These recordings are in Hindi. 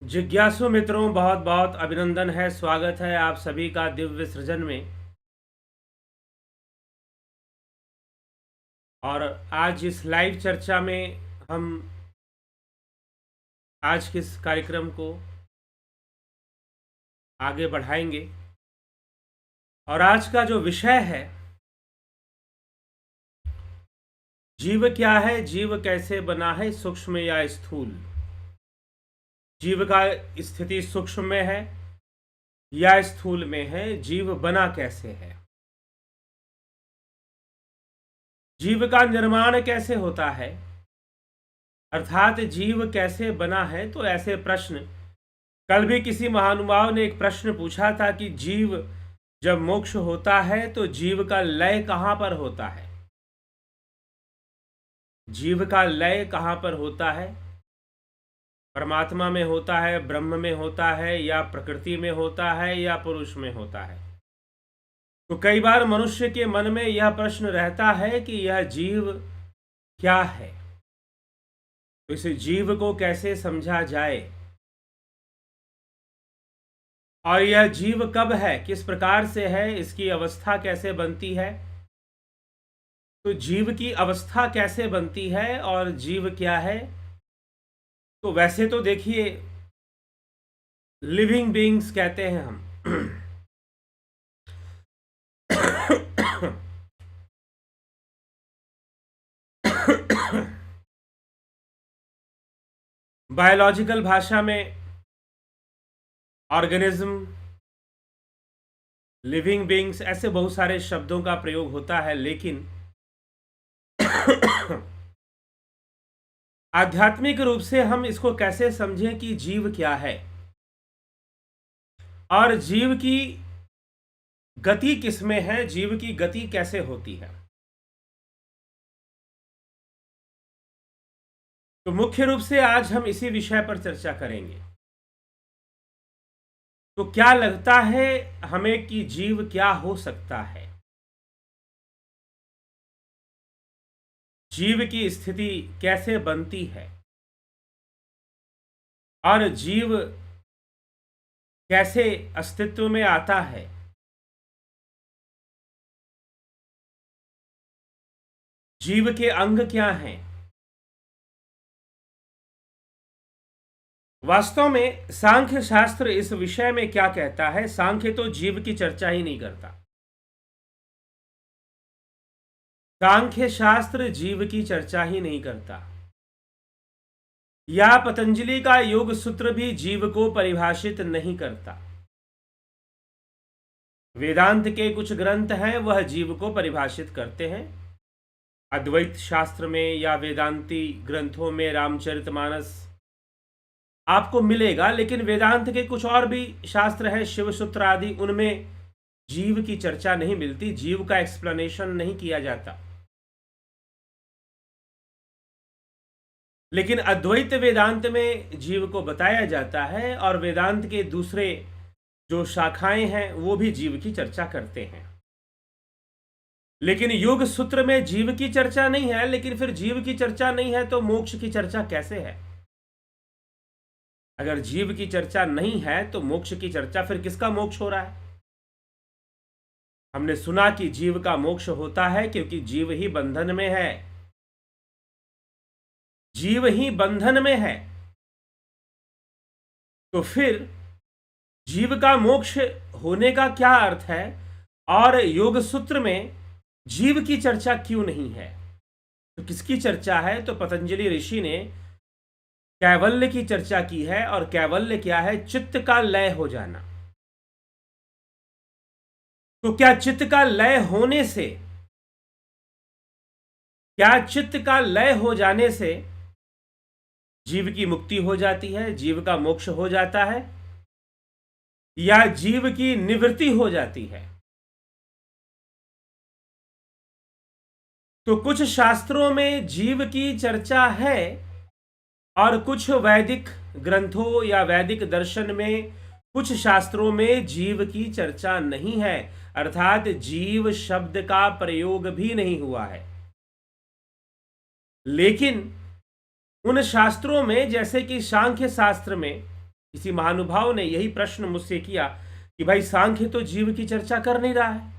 जिज्ञासु मित्रों, बहुत बहुत अभिनंदन है। स्वागत है आप सभी का दिव्य सृजन में। और आज इस लाइव चर्चा में हम आज किस कार्यक्रम को आगे बढ़ाएंगे। और आज का जो विषय है, जीव क्या है, जीव कैसे बना है, सूक्ष्म या स्थूल। जीव का स्थिति सूक्ष्म में है या स्थूल में है, जीव बना कैसे है, जीव का निर्माण कैसे होता है, अर्थात जीव कैसे बना है। तो ऐसे प्रश्न, कल भी किसी महानुभाव ने एक प्रश्न पूछा था कि जीव जब मोक्ष होता है तो जीव का लय कहां पर होता है। जीव का लय कहां पर होता है? परमात्मा में होता है, ब्रह्म में होता है, या प्रकृति में होता है, या पुरुष में होता है। तो कई बार मनुष्य के मन में यह प्रश्न रहता है कि यह जीव क्या है, तो इस जीव को कैसे समझा जाए, और यह जीव कब है, किस प्रकार से है, इसकी अवस्था कैसे बनती है। तो जीव की अवस्था कैसे बनती है और जीव क्या है। तो वैसे तो देखिए, लिविंग बीइंग्स कहते हैं हम। बायोलॉजिकल भाषा में ऑर्गेनिज्म, लिविंग बीइंग्स, ऐसे बहुत सारे शब्दों का प्रयोग होता है। लेकिन आध्यात्मिक रूप से हम इसको कैसे समझें कि जीव क्या है और जीव की गति किसमें है, जीव की गति कैसे होती है। तो मुख्य रूप से आज हम इसी विषय पर चर्चा करेंगे। तो क्या लगता है हमें कि जीव क्या हो सकता है, जीव की स्थिति कैसे बनती है, और जीव कैसे अस्तित्व में आता है। जीव के अंग क्या हैं। वास्तव में सांख्य शास्त्र इस विषय में क्या कहता है। सांख्य तो जीव की चर्चा ही नहीं करता। सांख्य शास्त्र जीव की चर्चा ही नहीं करता। या पतंजलि का योग सूत्र भी जीव को परिभाषित नहीं करता। वेदांत के कुछ ग्रंथ हैं, वह जीव को परिभाषित करते हैं। अद्वैत शास्त्र में या वेदांती ग्रंथों में रामचरितमानस आपको मिलेगा, लेकिन वेदांत के कुछ और भी शास्त्र हैं, शिव सूत्र आदि, उनमें जीव की चर्चा नहीं मिलती, जीव का एक्सप्लेनेशन नहीं किया जाता। लेकिन अद्वैत वेदांत में जीव को बताया जाता है, और वेदांत के दूसरे जो शाखाएं हैं वो भी जीव की चर्चा करते हैं। लेकिन योग सूत्र में जीव की चर्चा नहीं है। लेकिन फिर जीव की चर्चा नहीं है तो मोक्ष की चर्चा कैसे है। अगर जीव की चर्चा नहीं है तो मोक्ष की चर्चा, फिर किसका मोक्ष हो रहा है। हमने सुना कि जीव का मोक्ष होता है क्योंकि जीव ही बंधन में है। जीव ही बंधन में है, तो फिर जीव का मोक्ष होने का क्या अर्थ है, और योग सूत्र में जीव की चर्चा क्यों नहीं है। तो किसकी चर्चा है। तो पतंजलि ऋषि ने कैवल्य की चर्चा की है, और कैवल्य क्या है, चित्त का लय हो जाना। तो क्या चित्त का लय होने से, क्या चित्त का लय हो जाने से जीव की मुक्ति हो जाती है, जीव का मोक्ष हो जाता है, या जीव की निवृत्ति हो जाती है। तो कुछ शास्त्रों में जीव की चर्चा है, और कुछ वैदिक ग्रंथों या वैदिक दर्शन में, कुछ शास्त्रों में जीव की चर्चा नहीं है, अर्थात जीव शब्द का प्रयोग भी नहीं हुआ है। लेकिन उन शास्त्रों में, जैसे कि सांख्य शास्त्र में किसी महानुभाव ने यही प्रश्न मुझसे किया कि भाई सांख्य तो जीव की चर्चा कर नहीं रहा है,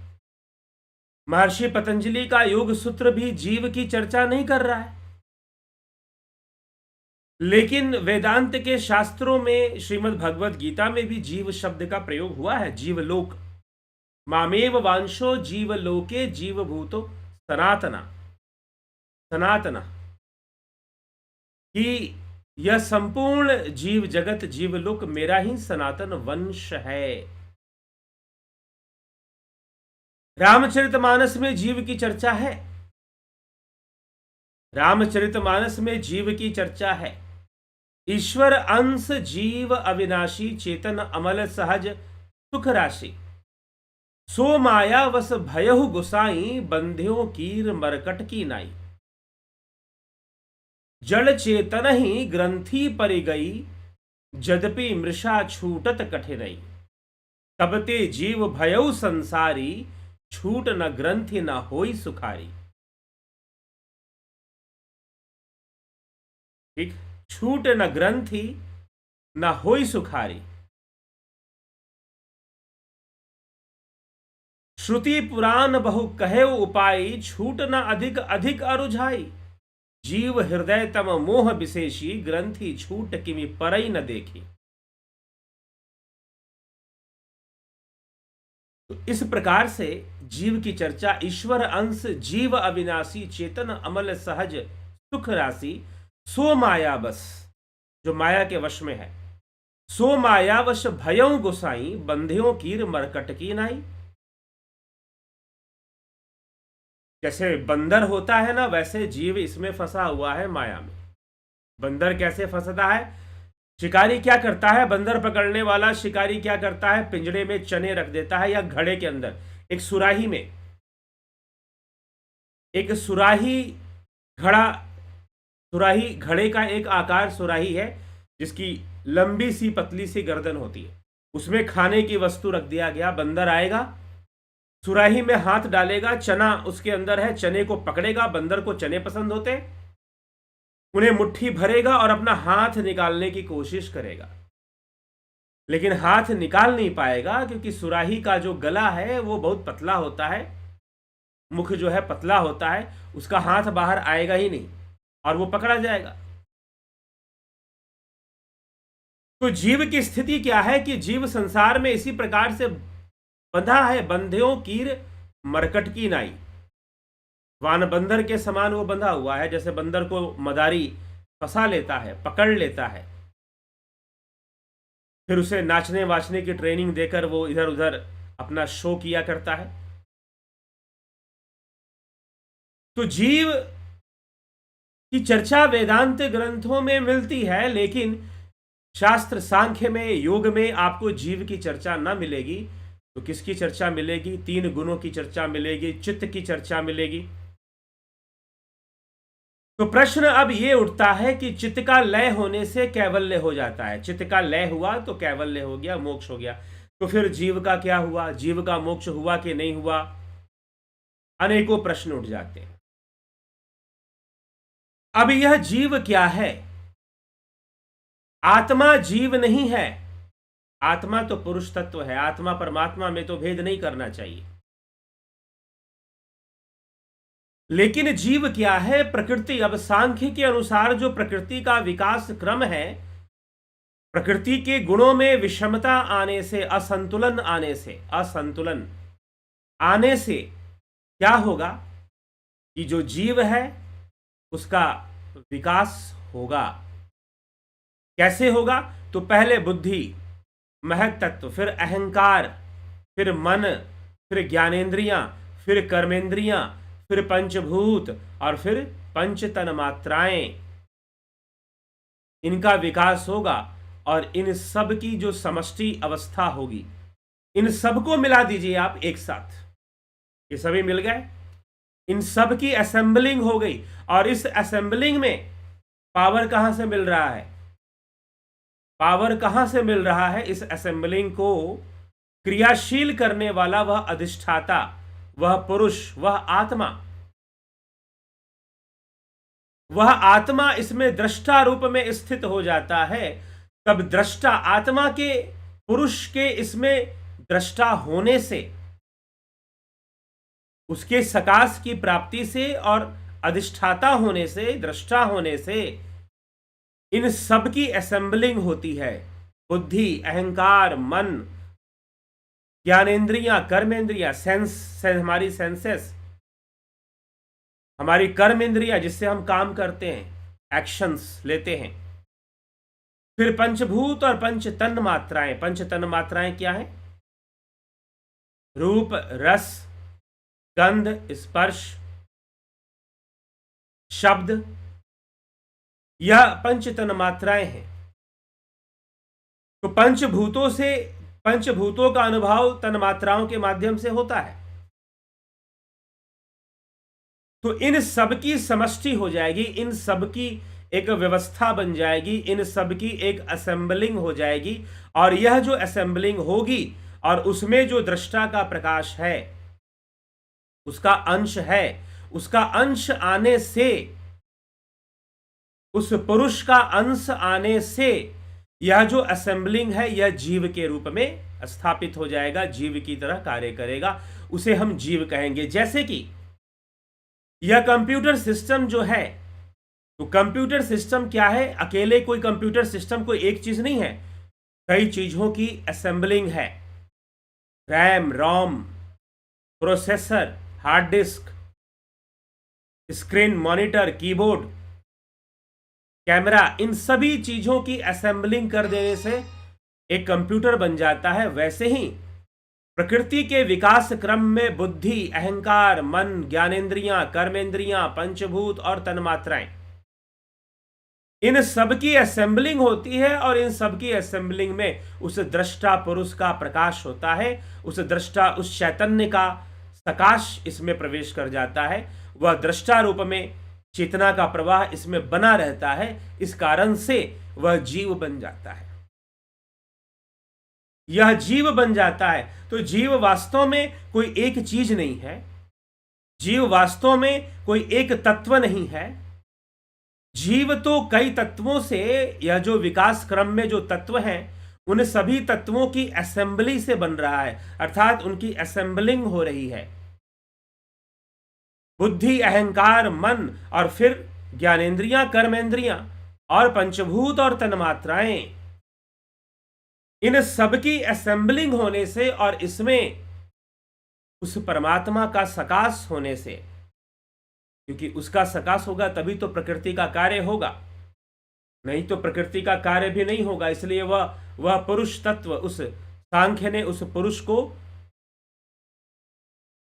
महर्षि पतंजलि का योग सूत्र भी जीव की चर्चा नहीं कर रहा है, लेकिन वेदांत के शास्त्रों में श्रीमद् भगवत गीता में भी जीव शब्द का प्रयोग हुआ है। जीवलोक, मामेव वांशो जीवलोके जीवभूतो सनातना, सनातना, कि यह संपूर्ण जीव जगत जीवलोक मेरा ही सनातन वंश है। रामचरितमानस में जीव की चर्चा है, रामचरितमानस में जीव की चर्चा है। ईश्वर अंश जीव अविनाशी चेतन अमल सहज सुख राशि, सो माया वस भयहु गुसाई बंध्यो कीर मरकट की नाई। जड़ चेतन ही ग्रंथि परि गई, जदपि मृषा छूटत कठिनई। तब ते जीव भयउ संसारी, छूट न ग्रंथि न होई सुखारी। ठीक, छूट न ग्रंथि न होई सुखारी। श्रुति पुराण बहु कहे उपाई, छूट न अधिक अधिक अरुझाई। जीव हृदय तम मोह विशेषी, ग्रंथि छूट किमि परई न देखी। तो इस प्रकार से जीव की चर्चा, ईश्वर अंश जीव अविनाशी चेतन अमल सहज सुख राशि, सो माया बस, जो माया के वश में है, सो माया वश भयों गुसाई, बंध्यों कीर मरकट की नाई। जैसे बंदर होता है ना, वैसे जीव इसमें फंसा हुआ है माया में। बंदर कैसे फंसता है? शिकारी क्या करता है, बंदर पकड़ने वाला शिकारी क्या करता है, पिंजरे में चने रख देता है या घड़े के अंदर एक सुराही में, एक सुराही घड़ा, सुराही घड़े का एक आकार सुराही है जिसकी लंबी सी पतली सी गर्दन होती है, उसमें खाने की वस्तु रख दिया गया। बंदर आएगा, सुराही में हाथ डालेगा, चना उसके अंदर है, चने को पकड़ेगा, बंदर को चने पसंद होते, उन्हें मुट्ठी भरेगा और अपना हाथ निकालने की कोशिश करेगा, लेकिन हाथ निकाल नहीं पाएगा क्योंकि सुराही का जो गला है वो बहुत पतला होता है, मुख जो है पतला होता है, उसका हाथ बाहर आएगा ही नहीं और वो पकड़ा जाएगा। तो जीव की स्थिति क्या है कि जीव संसार में इसी प्रकार से बंधा है, बंध्यों कीर मरकट की नाई। वान बंदर के समान वो बंधा हुआ है, जैसे बंदर को मदारी फंसा लेता है, पकड़ लेता है, फिर उसे नाचने वाचने की ट्रेनिंग देकर वो इधर उधर अपना शो किया करता है। तो जीव की चर्चा वेदांत ग्रंथों में मिलती है, लेकिन शास्त्र सांख्य में, योग में आपको जीव की चर्चा न मिलेगी। तो किसकी चर्चा मिलेगी? तीन गुणों की चर्चा मिलेगी, चित्त की चर्चा मिलेगी। तो प्रश्न अब ये उठता है कि चित्त का लय होने से कैवल्य हो जाता है, चित्त का लय हुआ तो कैवल्य हो गया, मोक्ष हो गया। तो फिर जीव का क्या हुआ? जीव का मोक्ष हुआ कि नहीं हुआ? अनेकों प्रश्न उठ जाते हैं। अब यह जीव क्या है? आत्मा जीव नहीं है, आत्मा तो पुरुष तत्व है। आत्मा परमात्मा में तो भेद नहीं करना चाहिए। लेकिन जीव क्या है? प्रकृति। अब सांख्य के अनुसार जो प्रकृति का विकास क्रम है, प्रकृति के गुणों में विषमता आने से, असंतुलन आने से क्या होगा कि जो जीव है उसका विकास होगा। कैसे होगा? तो पहले बुद्धि, महत तत्व, फिर अहंकार, फिर मन, फिर ज्ञानेंद्रियां, फिर कर्मेंद्रियां, फिर पंचभूत और फिर पंच तन्मात्राएं, इनका विकास होगा। और इन सब की जो समष्टि अवस्था होगी, इन सबको मिला दीजिए आप एक साथ, ये सभी मिल गए, इन सब की असेंबलिंग हो गई। और इस असेंबलिंग में पावर कहां से मिल रहा है? पावर कहां से मिल रहा है? इस असेंबलिंग को क्रियाशील करने वाला वह अधिष्ठाता, वह पुरुष, वह आत्मा, वह आत्मा इसमें दृष्टा रूप में स्थित हो जाता है। तब दृष्टा आत्मा के, पुरुष के इसमें दृष्टा होने से, उसके सकाश की प्राप्ति से और अधिष्ठाता होने से, दृष्टा होने से इन सब की असेंबलिंग होती है। बुद्धि, अहंकार, मन, ज्ञानेन्द्रियां, कर्मेंद्रियां, हमारी सेंसेस, हमारी कर्म इंद्रियां जिससे हम काम करते हैं, एक्शंस लेते हैं। फिर पंचभूत और पंच तन मात्राएं। पंच तन मात्राएं क्या है? रूप, रस, गंध, स्पर्श, शब्द, यह पंचतन मात्राएं हैं। तो पंचभूतों का अनुभव तन मात्राओं के माध्यम से होता है। तो इन सब की समष्टि हो जाएगी, इन सब की एक व्यवस्था बन जाएगी, इन सब की एक असेंबलिंग हो जाएगी। और यह जो असेंबलिंग होगी और उसमें जो दृष्टा का प्रकाश है, उसका अंश है, उसका अंश आने से, उस पुरुष का अंश आने से यह जो असेंबलिंग है यह जीव के रूप में स्थापित हो जाएगा, जीव की तरह कार्य करेगा। उसे हम जीव कहेंगे। जैसे कि यह कंप्यूटर सिस्टम जो है, तो कंप्यूटर सिस्टम क्या है? अकेले कोई कंप्यूटर सिस्टम कोई एक चीज नहीं है, कई चीजों की असेंबलिंग है। RAM, ROM, processor, hard disk, screen, monitor, keyboard, camera, इन सभी चीजों की असेंबलिंग कर देने से एक कंप्यूटर बन जाता है। वैसे ही प्रकृति के विकास क्रम में बुद्धि, अहंकार, मन, ज्ञानेन्द्रियां, कर्मेंद्रियां, पंचभूत और तन्मात्राएं, इन सब की असेंबलिंग होती है। और इन सब की असेंबलिंग में उस दृष्टा पुरुष का प्रकाश होता है, उस दृष्टा, उस चैतन्य का प्रकाश इसमें प्रवेश कर जाता है। वह दृष्टा रूप में चेतना का प्रवाह इसमें बना रहता है। इस कारण से वह जीव बन जाता है, यह जीव बन जाता है। तो जीव वास्तव में कोई एक चीज नहीं है, जीव वास्तव में कोई एक तत्व नहीं है। जीव तो कई तत्वों से, यह जो विकास क्रम में जो तत्व हैं उन सभी तत्वों की असेंबली से बन रहा है, अर्थात उनकी असेंबलिंग हो रही है। बुद्धि, अहंकार, मन और फिर ज्ञानेन्द्रियां, कर्मेंद्रियां और पंचभूत और तन्मात्राएं, इन सब की असेंबलिंग होने से और इसमें उस परमात्मा का सकाश होने से, क्योंकि उसका सकाश होगा तभी तो प्रकृति का कार्य होगा, नहीं तो प्रकृति का कार्य भी नहीं होगा। इसलिए वह पुरुष तत्व, उस सांख्य ने उस पुरुष को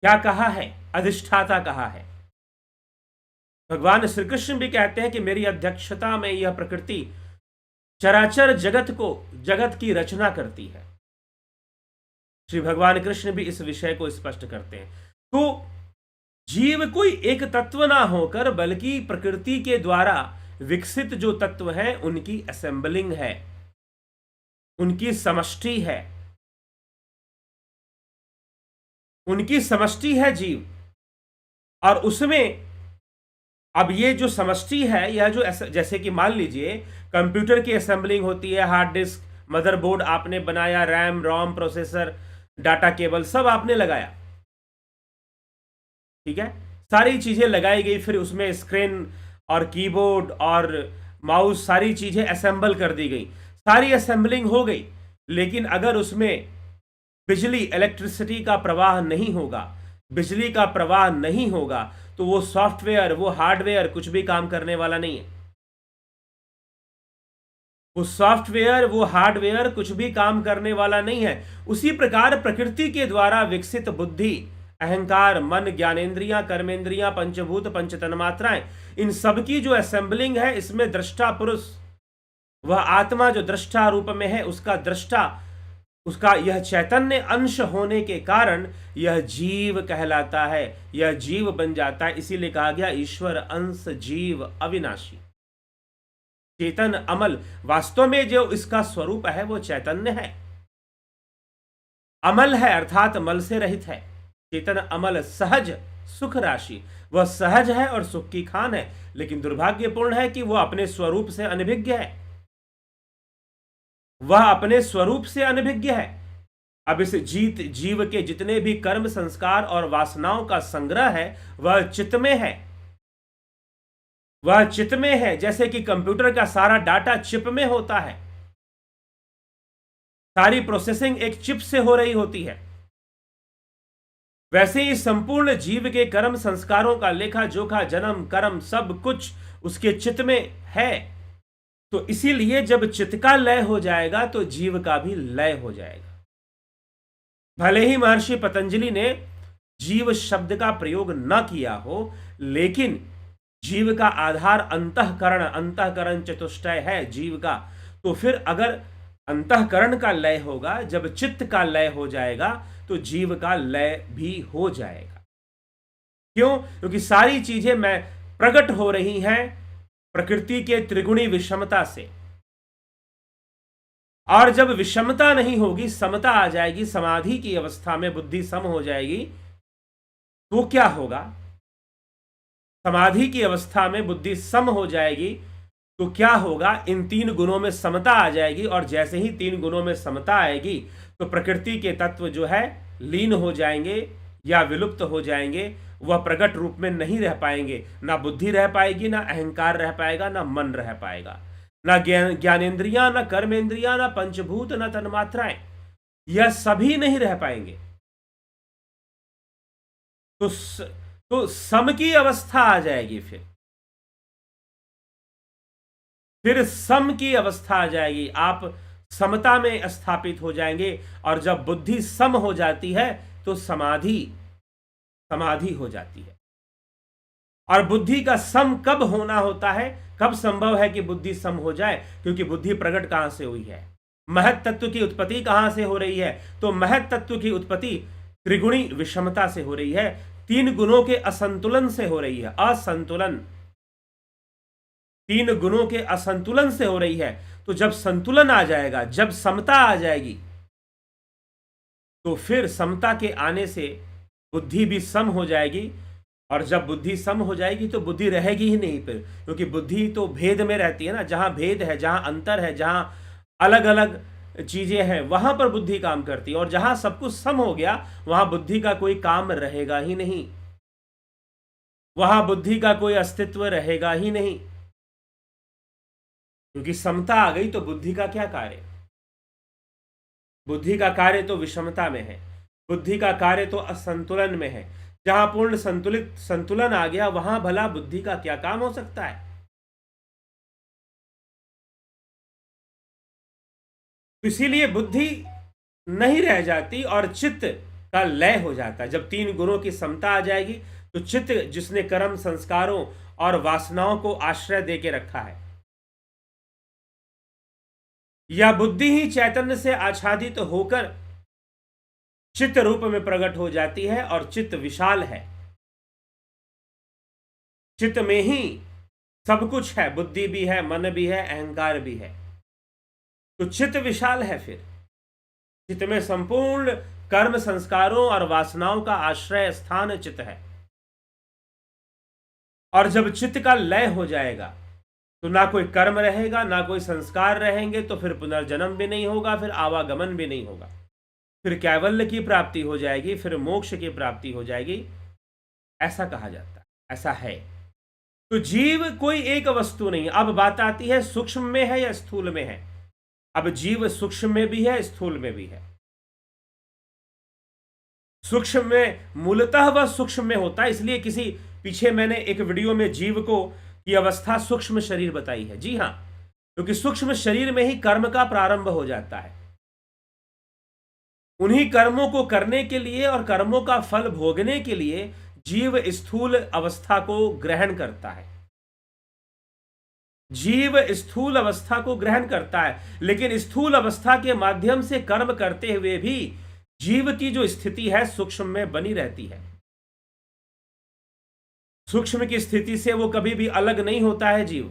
क्या कहा है? अधिष्ठाता कहा है। भगवान श्री कृष्ण भी कहते हैं कि मेरी अध्यक्षता में यह प्रकृति चराचर जगत की रचना करती है। श्री भगवान कृष्ण भी इस विषय को स्पष्ट करते हैं। तो जीव कोई एक तत्व ना होकर बल्कि प्रकृति के द्वारा विकसित जो तत्व हैं उनकी असेंबलिंग है, उनकी समष्टि है, उनकी समष्टि है जीव। और उसमें अब ये जो समष्टि है, यह जो जैसे कि मान लीजिए कंप्यूटर की असेंबलिंग होती है, हार्ड डिस्क, मदरबोर्ड आपने बनाया, RAM, ROM, processor, data cable सब आपने लगाया, ठीक है, सारी चीजें लगाई गई। फिर उसमें स्क्रीन और कीबोर्ड और माउस, सारी चीजें असेंबल कर दी गई, सारी असेंबलिंग हो गई। लेकिन अगर उसमें बिजली, इलेक्ट्रिसिटी का प्रवाह नहीं होगा, बिजली का प्रवाह नहीं होगा, तो वो सॉफ्टवेयर, वो हार्डवेयर कुछ भी काम करने वाला नहीं है। वो सॉफ्टवेयर, वो हार्डवेयर कुछ भी काम करने वाला नहीं है। उसी प्रकार प्रकृति के द्वारा विकसित बुद्धि, अहंकार, मन, ज्ञानेन्द्रियां, कर्मेंद्रियां, पंचभूत, पंचतन्मात्राएं, इन सब की जो असेंबलिंग है, इसमें दृष्टा पुरुष, वह आत्मा जो दृष्टा रूप में है, उसका दृष्टा, उसका यह चैतन्य अंश होने के कारण यह जीव कहलाता है, यह जीव बन जाता है। इसीलिए कहा गया ईश्वर अंश जीव अविनाशी, चेतन अमल। वास्तव में जो इसका स्वरूप है वो चैतन्य है, अमल है अर्थात मल से रहित है। चेतन अमल सहज सुख राशि, वह सहज है और सुख की खान है। लेकिन दुर्भाग्यपूर्ण है कि वह अपने स्वरूप से अनभिज्ञ है। वह अपने स्वरूप से अनभिज्ञ है। अब इस जीव के जितने भी कर्म, संस्कार और वासनाओं का संग्रह है वह चित्त में है। वह चित्त में है, जैसे कि कंप्यूटर का सारा डाटा चिप में होता है। सारी प्रोसेसिंग एक चिप से हो रही होती है। वैसे ही संपूर्ण जीव के कर्म, संस्कारों का लेखा जोखा, जन्म कर्म सब कुछ उसके चित्त में है। तो इसीलिए जब चित्त का लय हो जाएगा तो जीव का भी लय हो जाएगा। भले ही महर्षि पतंजलि ने जीव शब्द का प्रयोग न किया हो, लेकिन जीव का आधार अंतःकरण चतुष्टय है जीव का। तो फिर अगर अंतःकरण का लय होगा, जब चित्त का लय हो जाएगा तो जीव का लय भी हो जाएगा। क्यों? क्योंकि सारी चीजें मैं प्रकट हो रही हैं प्रकृति के त्रिगुणी विषमता से। और जब विषमता नहीं होगी, समता आ जाएगी, समाधि की अवस्था में बुद्धि सम हो जाएगी, तो क्या होगा? समाधि की अवस्था में बुद्धि सम हो जाएगी तो क्या होगा? इन तीन गुणों में समता आ जाएगी। और जैसे ही तीन गुणों में समता आएगी तो प्रकृति के तत्व जो है लीन हो जाएंगे या विलुप्त हो जाएंगे। वह प्रकट रूप में नहीं रह पाएंगे। ना बुद्धि रह पाएगी, ना अहंकार रह पाएगा, ना मन रह पाएगा, ना ज्ञानेन्द्रियां, ना कर्मेंद्रियां, ना पंचभूत, ना तन्मात्राएं, यह सभी नहीं रह पाएंगे। तो सम की अवस्था आ जाएगी। फिर सम की अवस्था आ जाएगी, आप समता में स्थापित हो जाएंगे। और जब बुद्धि सम हो जाती है तो समाधि हो जाती है। और बुद्धि का सम कब होना होता है, कब संभव है कि बुद्धि सम हो जाए? क्योंकि बुद्धि प्रकट कहां से हुई है? महत तत्व की उत्पत्ति कहां से हो रही है? तो महत तत्व की उत्पत्ति त्रिगुणी विषमता से हो रही है, तीन गुणों के असंतुलन से हो रही है। असंतुलन, तीन गुणों के असंतुलन से हो रही है। तो जब संतुलन आ जाएगा, जब समता आ जाएगी, तो फिर समता के आने से बुद्धि भी सम हो जाएगी। और जब बुद्धि सम हो जाएगी तो बुद्धि रहेगी ही नहीं फिर, क्योंकि बुद्धि तो भेद में रहती है ना। जहां भेद है, जहां अंतर है, जहां अलग अलग चीजें हैं, वहां पर बुद्धि काम करती है। और जहां सब कुछ सम हो गया वहां बुद्धि का कोई काम रहेगा ही नहीं, वहां बुद्धि का कोई अस्तित्व रहेगा ही नहीं। क्योंकि समता आ गई तो बुद्धि का क्या कार्य? बुद्धि का कार्य तो विषमता में है, बुद्धि का कार्य तो असंतुलन में है। जहां पूर्ण संतुलन आ गया वहां भला बुद्धि का क्या काम हो सकता है? इसीलिए बुद्धि नहीं रह जाती और चित्त का लय हो जाता है। जब तीन गुणों की समता आ जाएगी तो चित्त, जिसने कर्म, संस्कारों और वासनाओं को आश्रय देके रखा है, या बुद्धि ही चैतन्य से आच्छादित होकर चित्त रूप में प्रकट हो जाती है। और चित्त विशाल है, चित्त में ही सब कुछ है, बुद्धि भी है, मन भी है, अहंकार भी है। तो चित्त विशाल है। फिर चित्त में संपूर्ण कर्म, संस्कारों और वासनाओं का आश्रय स्थान चित्त है। और जब चित्त का लय हो जाएगा तो ना कोई कर्म रहेगा, ना कोई संस्कार रहेंगे, तो फिर पुनर्जन्म भी नहीं होगा, फिर आवागमन भी नहीं होगा, फिर कैवल्य की प्राप्ति हो जाएगी, फिर मोक्ष की प्राप्ति हो जाएगी, ऐसा कहा जाता है, ऐसा है। तो जीव कोई एक वस्तु नहीं। अब बात आती है सूक्ष्म में है या स्थूल में है। अब जीव सूक्ष्म में भी है, स्थूल में भी है। सूक्ष्म में मूलतः वह सूक्ष्म में होता है, इसलिए किसी पीछे मैंने एक वीडियो में जीव को की अवस्था सूक्ष्म शरीर बताई है। जी हां, क्योंकि सूक्ष्म शरीर में ही कर्म का प्रारंभ हो जाता है। उन्हीं कर्मों को करने के लिए और कर्मों का फल भोगने के लिए जीव स्थूल अवस्था को ग्रहण करता है। जीव स्थूल अवस्था को ग्रहण करता है, लेकिन स्थूल अवस्था के माध्यम से कर्म करते हुए भी जीव की जो स्थिति है सूक्ष्म में बनी रहती है। सूक्ष्म की स्थिति से वो कभी भी अलग नहीं होता है जीव।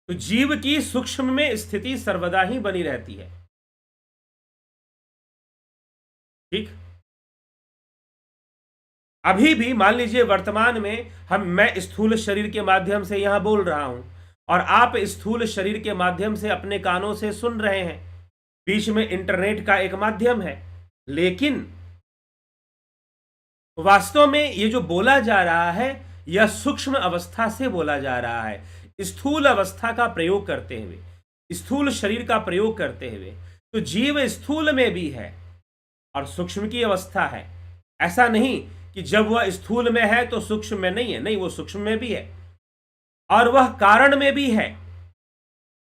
तो जीव की सूक्ष्म में स्थिति सर्वदा ही बनी रहती है। ठीक, अभी भी मान लीजिए वर्तमान में मैं स्थूल शरीर के माध्यम से यहां बोल रहा हूं और आप स्थूल शरीर के माध्यम से अपने कानों से सुन रहे हैं, बीच में इंटरनेट का एक माध्यम है, लेकिन वास्तव में ये जो बोला जा रहा है यह सूक्ष्म अवस्था से बोला जा रहा है। स्थूल अवस्था का प्रयोग करते हुए, स्थूल शरीर का प्रयोग करते हुए, तो जीव स्थूल में भी है और सूक्ष्म की अवस्था है। ऐसा नहीं कि जब वह स्थूल में है तो सूक्ष्म में नहीं है, नहीं, वो सूक्ष्म में भी है और वह कारण में भी है।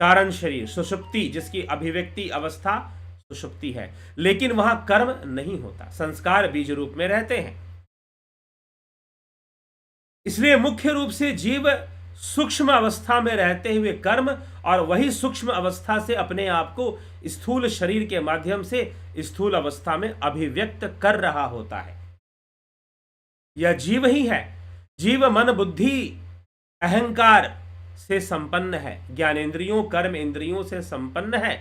कारण शरीर सुषुप्ति, जिसकी अभिव्यक्ति अवस्था सुषुप्ति है, लेकिन वहां कर्म नहीं होता, संस्कार बीज रूप में रहते हैं। इसलिए मुख्य रूप से जीव सूक्ष्म अवस्था में रहते हुए कर्म और वही सूक्ष्म अवस्था से अपने आप को स्थूल शरीर के माध्यम से स्थूल अवस्था में अभिव्यक्त कर रहा होता है। यह जीव ही है। जीव मन बुद्धि अहंकार से संपन्न है, ज्ञानेंद्रियों कर्म इंद्रियों से संपन्न है,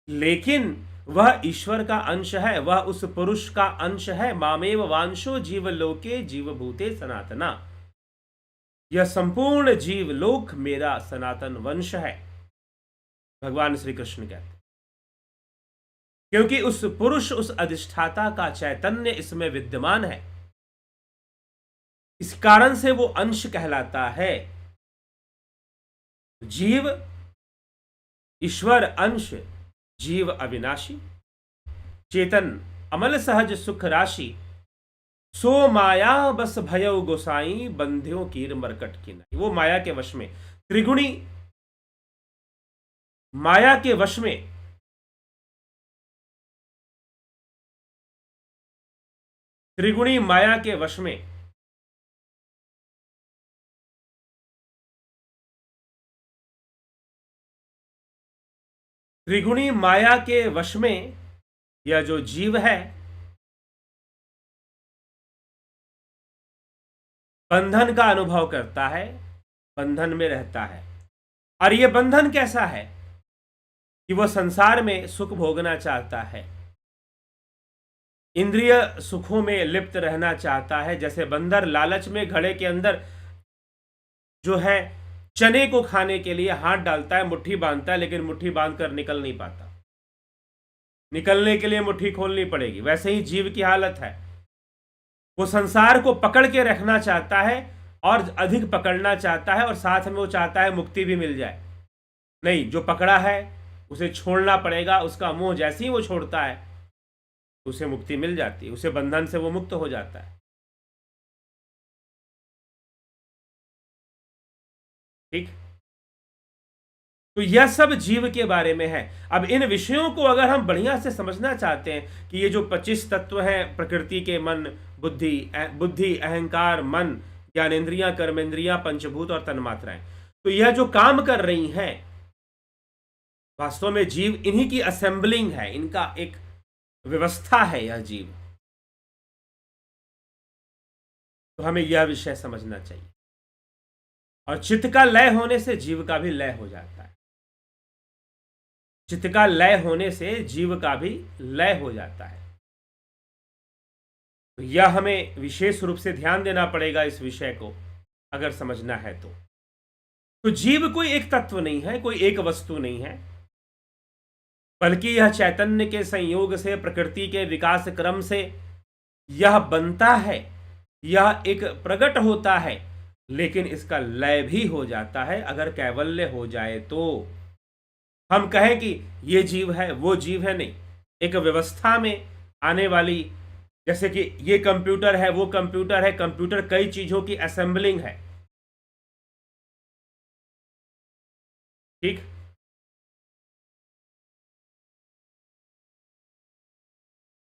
लेकिन वह ईश्वर का अंश है, वह उस पुरुष का अंश है। मामेव वांशो जीवलोके जीवभूते सनातना, यह संपूर्ण जीवलोक मेरा सनातन वंश है, भगवान श्री कृष्ण कहते हैं। क्योंकि उस पुरुष, उस अधिष्ठाता का चैतन्य इसमें विद्यमान है, इस कारण से वो अंश कहलाता है। जीव ईश्वर अंश, जीव अविनाशी, चेतन अमल सहज सुख राशि, सो माया बस भयो गोसाई, बंध्यो कीर मरकट की नहीं। वो माया के वश में, त्रिगुणी माया के वश में, त्रिगुणी माया के वश में, त्रिगुणी माया के वश में यह जो जीव है बंधन का अनुभव करता है, बंधन में रहता है। और यह बंधन कैसा है कि वह संसार में सुख भोगना चाहता है, इंद्रिय सुखों में लिप्त रहना चाहता है। जैसे बंदर लालच में घड़े के अंदर जो है चने को खाने के लिए हाथ डालता है, मुट्ठी बांधता है, लेकिन मुट्ठी बांधकर निकल नहीं पाता, निकलने के लिए मुट्ठी खोलनी पड़ेगी। वैसे ही जीव की हालत है, वो संसार को पकड़ के रखना चाहता है और अधिक पकड़ना चाहता है, और साथ में वो चाहता है मुक्ति भी मिल जाए। नहीं, जो पकड़ा है उसे छोड़ना पड़ेगा। उसका मोह जैसे ही वो छोड़ता है उसे मुक्ति मिल जाती है, उसे बंधन से वो मुक्त हो जाता है। ठीक, तो यह सब जीव के बारे में है। अब इन विषयों को अगर हम बढ़िया से समझना चाहते हैं कि ये जो 25 तत्व हैं प्रकृति के, मन बुद्धि अहंकार मन ज्ञानेंद्रियां कर्मेंद्रियां पंचभूत और तन्मात्राएं, तो यह जो काम कर रही हैं वास्तव में जीव इन्हीं की असेंबलिंग है, इनका एक व्यवस्था है यह जीव। तो हमें यह विषय समझना चाहिए। और चित्त का लय होने से जीव का भी लय हो जाता है, चित्त का लय होने से जीव का भी लय हो जाता है। तो यह हमें विशेष रूप से ध्यान देना पड़ेगा इस विषय को अगर समझना है तो जीव कोई एक तत्व नहीं है, कोई एक वस्तु नहीं है, बल्कि यह चैतन्य के संयोग से, प्रकृति के विकास क्रम से यह बनता है, यह एक प्रकट होता है, लेकिन इसका लय भी हो जाता है। अगर कैवल्य हो जाए तो हम कहें कि ये जीव है वो जीव है, नहीं, एक व्यवस्था में आने वाली, जैसे कि ये कंप्यूटर है वो कंप्यूटर है, कंप्यूटर कई चीजों की असेंबलिंग है। ठीक,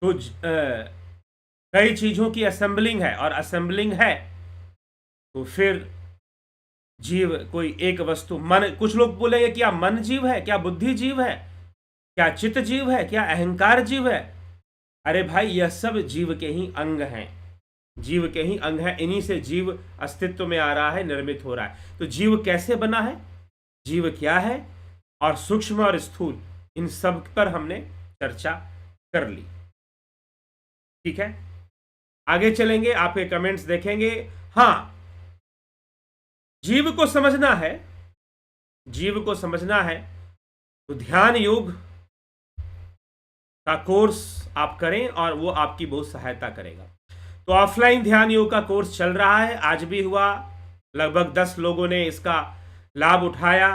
तो कई चीजों की असेंबलिंग है, और असेंबलिंग है तो फिर जीव कोई एक वस्तु, मन, कुछ लोग बोलेंगे क्या मन जीव है, क्या बुद्धि जीव है, क्या चित्त जीव है, क्या अहंकार जीव है? अरे भाई, यह सब जीव के ही अंग हैं, जीव के ही अंग हैं, इन्हीं से जीव अस्तित्व में आ रहा है, निर्मित हो रहा है। तो जीव कैसे बना है, जीव क्या है, और सूक्ष्म और स्थूल, इन सब पर हमने चर्चा कर ली। ठीक है, आगे चलेंगे, आपके कमेंट्स देखेंगे। हाँ, जीव को समझना है जीव को समझना है तो ध्यान योग का कोर्स आप करें और वो आपकी बहुत सहायता करेगा। तो ऑफलाइन ध्यान योग का कोर्स चल रहा है, आज भी हुआ, लगभग 10 लोगों ने इसका लाभ उठाया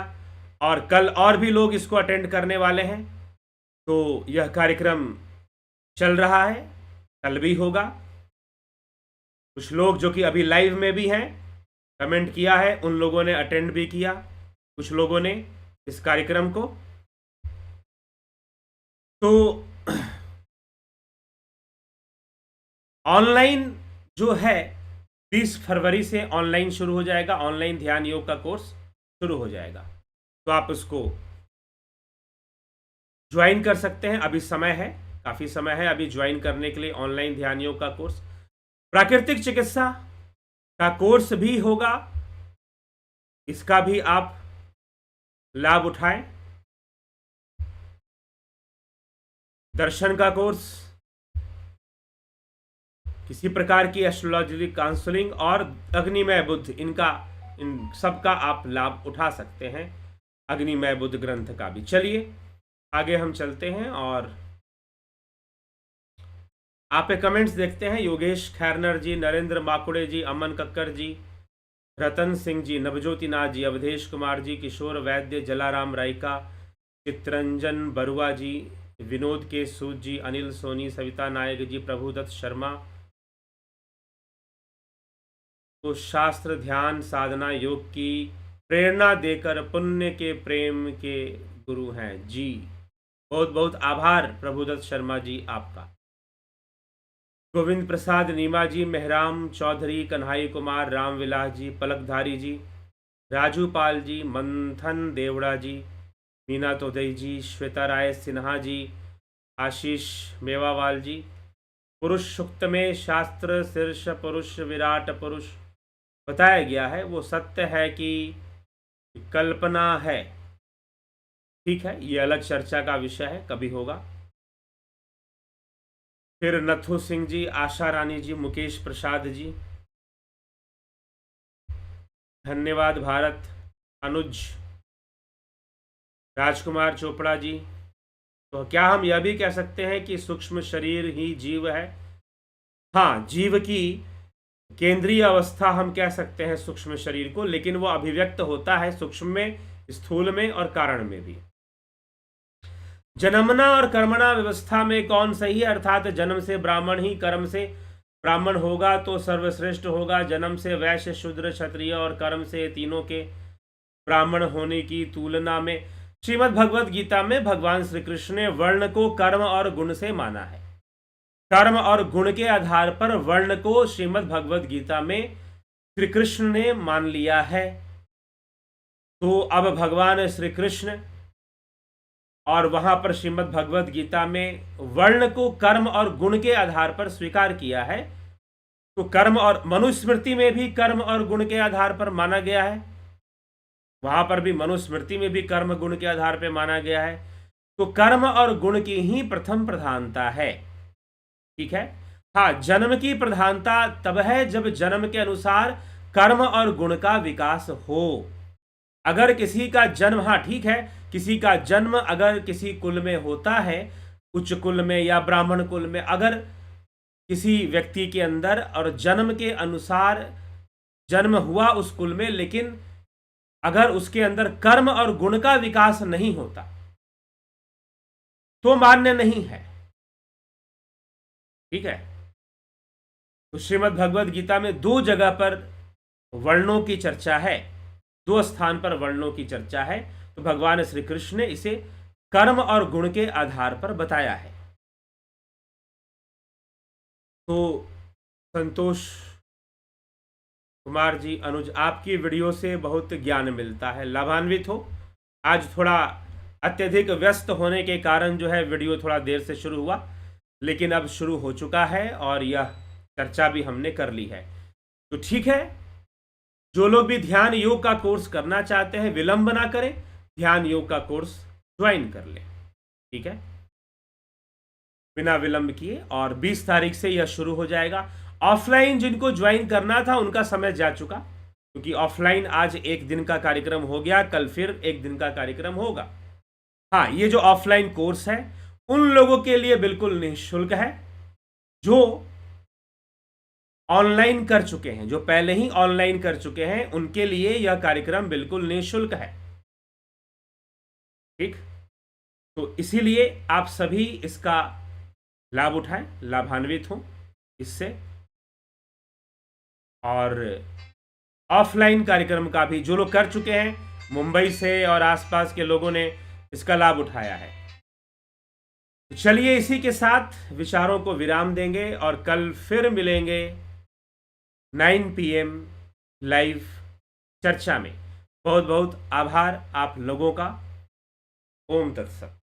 और कल और भी लोग इसको अटेंड करने वाले हैं। तो यह कार्यक्रम चल रहा है, कल भी होगा। कुछ लोग जो कि अभी लाइव में भी हैं, कमेंट किया है, उन लोगों ने अटेंड भी किया, कुछ लोगों ने इस कार्यक्रम को। तो ऑनलाइन जो है 20 फरवरी से ऑनलाइन शुरू हो जाएगा, ऑनलाइन ध्यान योग का कोर्स शुरू हो जाएगा। तो आप उसको ज्वाइन कर सकते हैं, अभी समय है, काफ़ी समय है अभी ज्वाइन करने के लिए ऑनलाइन ध्यान योग का कोर्स। प्राकृतिक चिकित्सा का कोर्स भी होगा, इसका भी आप लाभ उठाएं। दर्शन का कोर्स, किसी प्रकार की एस्ट्रोलॉजी काउंसलिंग और अग्निमय बुद्ध, इन सब का आप लाभ उठा सकते हैं, अग्निमय बुद्ध ग्रंथ का भी। चलिए आगे हम चलते हैं और आप कमेंट्स देखते हैं। योगेश खैरनर जी, नरेंद्र माकुड़े जी, अमन कक्कर जी, रतन सिंह जी, नवज्योति नाथ जी, अवधेश कुमार जी, किशोर वैद्य, जलाराम रायका, चित्रंजन बरुआ जी, विनोद के सूद जी, अनिल सोनी, सविता नायक जी, प्रभुदत्त शर्मा। तो शास्त्र ध्यान साधना योग की प्रेरणा देकर पुण्य के प्रेम के गुरु हैं जी। बहुत बहुत आभार प्रभुदत्त शर्मा जी आपका। गोविंद प्रसाद नीमा जी, मेहराम चौधरी, कन्हाई कुमार, रामविलास जी, पलकधारी जी, राजू पाल जी, मंथन देवड़ा जी, मीना तोदई जी, श्वेता राय सिन्हा जी, आशीष मेवावाल जी। पुरुष सूक्त में शास्त्र शीर्ष पुरुष विराट पुरुष बताया गया है, वो सत्य है कि कल्पना है। ठीक है, ये अलग चर्चा का विषय है, कभी होगा। फिर नथु सिंह जी, आशा रानी जी, मुकेश प्रसाद जी, धन्यवाद भारत, अनुज, राजकुमार चोपड़ा जी। तो क्या हम यह भी कह सकते हैं कि सूक्ष्म शरीर ही जीव है? हाँ, जीव की केंद्रीय अवस्था हम कह सकते हैं सूक्ष्म शरीर को, लेकिन वो अभिव्यक्त होता है सूक्ष्म में, स्थूल में और कारण में भी। जन्मना और कर्मणा व्यवस्था में कौन सही है? अर्थात जन्म से ब्राह्मण ही कर्म से ब्राह्मण होगा तो सर्वश्रेष्ठ होगा। जन्म से वैश्य शूद्र क्षत्रिय और कर्म से तीनों के ब्राह्मण होने की तुलना में श्रीमद् भगवत गीता में भगवान श्री कृष्ण ने वर्ण को कर्म और गुण से माना है। कर्म और गुण के आधार पर वर्ण को श्रीमद् भगवत गीता में श्री कृष्ण ने मान लिया है। तो अब भगवान श्री कृष्ण और वहां पर श्रीमद् भगवत गीता में वर्ण को कर्म और गुण के आधार पर स्वीकार किया है। तो कर्म और मनुस्मृति में भी कर्म और गुण के आधार पर माना गया है, वहां पर भी मनुस्मृति में भी कर्म गुण के आधार पर माना गया है। तो कर्म और गुण की ही प्रथम प्रधानता है। ठीक है, हाँ, जन्म की प्रधानता तब है जब जन्म के अनुसार कर्म और गुण का विकास हो। अगर किसी का जन्म, हाँ ठीक है, किसी का जन्म अगर किसी कुल में होता है, उच्च कुल में या ब्राह्मण कुल में, अगर किसी व्यक्ति के अंदर और जन्म के अनुसार जन्म हुआ उस कुल में, लेकिन अगर उसके अंदर कर्म और गुण का विकास नहीं होता तो मान्य नहीं है। ठीक है, तो श्रीमद् भगवत गीता में 2 जगह पर वर्णों की चर्चा है, 2 स्थान पर वर्णों की चर्चा है। तो भगवान श्री कृष्ण ने इसे कर्म और गुण के आधार पर बताया है। तो संतोष कुमार जी, अनुज, आपकी वीडियो से बहुत ज्ञान मिलता है, लाभान्वित हो। आज थोड़ा अत्यधिक व्यस्त होने के कारण जो है वीडियो थोड़ा देर से शुरू हुआ, लेकिन अब शुरू हो चुका है और यह चर्चा भी हमने कर ली है। तो ठीक है, जो लोग भी ध्यान योग का कोर्स करना चाहते हैं विलंब ना करें, ध्यान योग का कोर्स ज्वाइन कर लें। ठीक है, बिना विलंब किए। और 20 तारीख से यह शुरू हो जाएगा। ऑफलाइन जिनको ज्वाइन करना था उनका समय जा चुका, क्योंकि ऑफलाइन आज एक दिन का कार्यक्रम हो गया, कल फिर एक दिन का कार्यक्रम होगा। हाँ, ये जो ऑफलाइन कोर्स है उन लोगों के लिए बिल्कुल निःशुल्क है जो ऑनलाइन कर चुके हैं, जो पहले ही ऑनलाइन कर चुके हैं, उनके लिए यह कार्यक्रम बिल्कुल निःशुल्क है। ठीक, तो इसीलिए आप सभी इसका लाभ उठाएं, लाभान्वित हों इससे। और ऑफलाइन कार्यक्रम का भी जो लोग कर चुके हैं, मुंबई से और आसपास के लोगों ने इसका लाभ उठाया है। तो चलिए इसी के साथ विचारों को विराम देंगे और कल फिर मिलेंगे 9 PM लाइव चर्चा में। बहुत बहुत आभार आप लोगों का। ओम तत्सत।